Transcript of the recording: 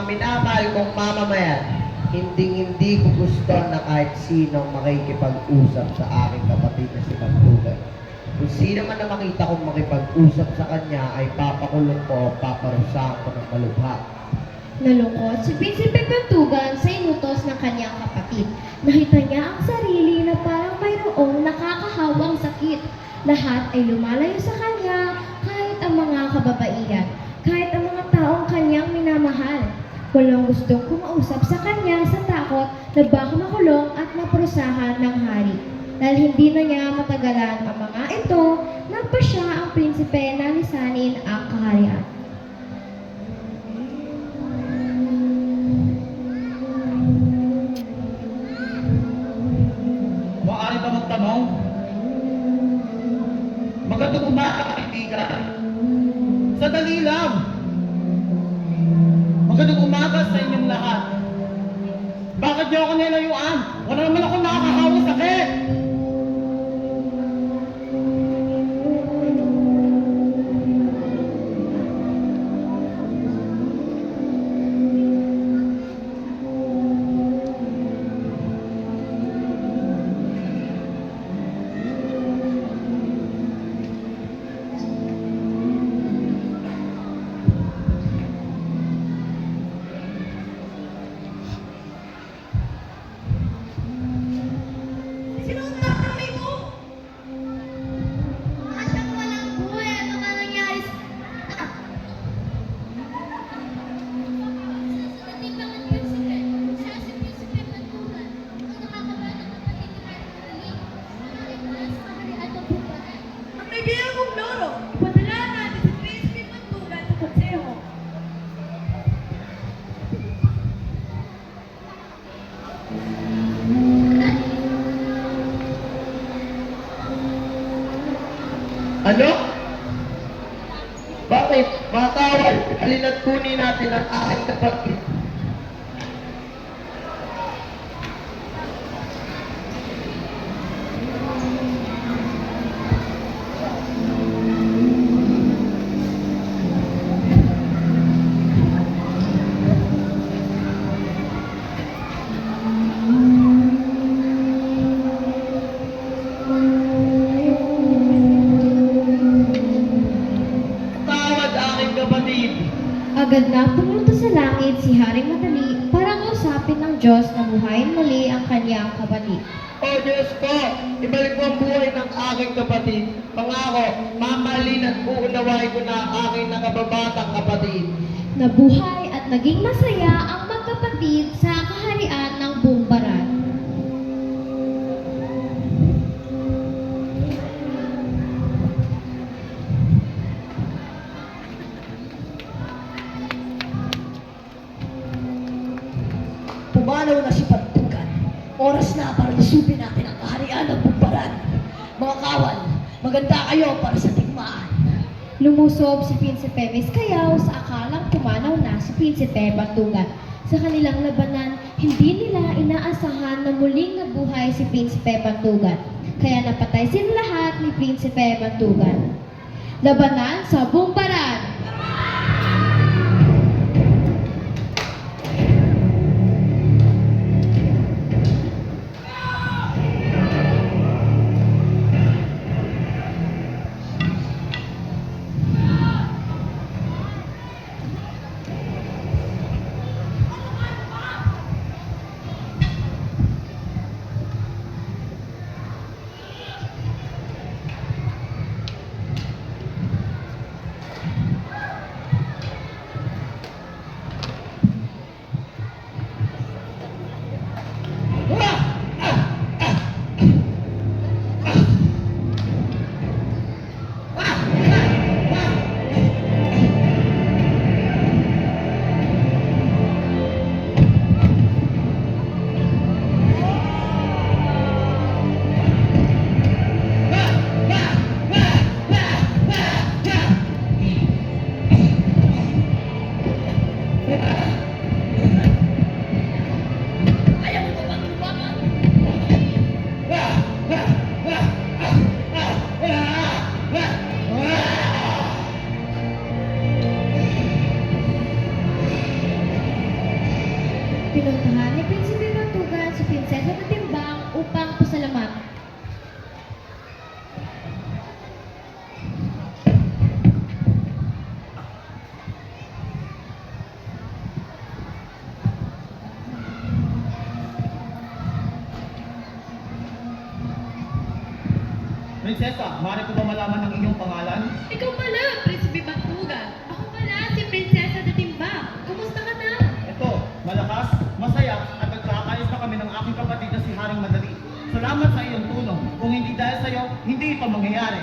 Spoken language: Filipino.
minamahal kong mamamayan, hindi ko gusto na kahit sinong makikipag-usap sa aking kapatid na si Bantugan. Kung sino man na makita kong makipag-usap sa kanya ay papakulong ko o paparusahan ko ng malubha. Nalungkot si Prinsipe Bantugan sa inutos ng kanyang kapatid. Nakita niya ang sarili na parang mayroong nakakahawang sakit. Lahat ay lumalayo sa kanya, kahit ang mga kababaihan, kahit ang mga taong kanyang minamahal. Walang gustong kumausap sa kanya sa takot na baka makulong at maparusahan ng hari. Dahil hindi na niya matagalan ang mga ito, nagpa siya ang prinsipe na lisanin ang kaharian. Maaari ba magtanong? Magandang umaga, kaibigan. Sandali lang. Magandang umaga sa inyong lahat. Bakit niyo ako nilayuan? Wala naman ako nakakahawang sakit. Sinong tatay mo? Mukha siyang walang buhay. Ano nga nangyari sa... Sa tibangan prinsipe, siya si Prinsipe Bantugan. Ang nakakabala ng kapatid ni Hari Madaling. Nakakita sa kaharian ng Bumbaran. Ang kaibigan kong loro, ipadala natin si Prinsipe Bantugan sa konseho. Ano? Bakit? Matawal, halina't kunin natin ang aking kapatid. Tawad aking kapatid. Agad na pumunta sa langit si Haring Madali para kausapin ng Diyos na buhayin muli ang kanyang kapatid. O Diyos ko, ibalik mo ang buhay ng aking kapatid. Pangako, mamahalin at uunawain ko na ang aking nakababatang kapatid. Nabuhay at naging masaya ang magkapatid sa kaharian ng Bumbaran. Pumanaw na si Bantugan. Oras na para lusubin natin ang kaharian ng Bumbaran. Mga kawal, maganda kayo para sa digmaan. Lumusob si Prinsipe Vizcayaw sa akalang pumanaw na si Prinsipe Bantugan. Sa kanilang labanan, hindi nila inaasahan na muling nabuhay si Prinsipe Bantugan. Kaya napatay sila lahat ni Prinsipe Bantugan. Labanan sa Bumbaran! Ayaw mo ba maglubaman? Prinsesa na Timbang upang pasalamatan. Prinsesa, maaari ko ba malaman ang iyong pangalan? Ikaw pala, Prinsipe Bantugan. Ako pala, si Prinsesa na Timbang. Kumusta ka na? Ito, malakas, masaya, at nagkakaayos na kami ng aking kapatid na si Haring Madali. Salamat sa iyong tulong. Kung hindi dahil sa iyo, hindi ito mangyayari.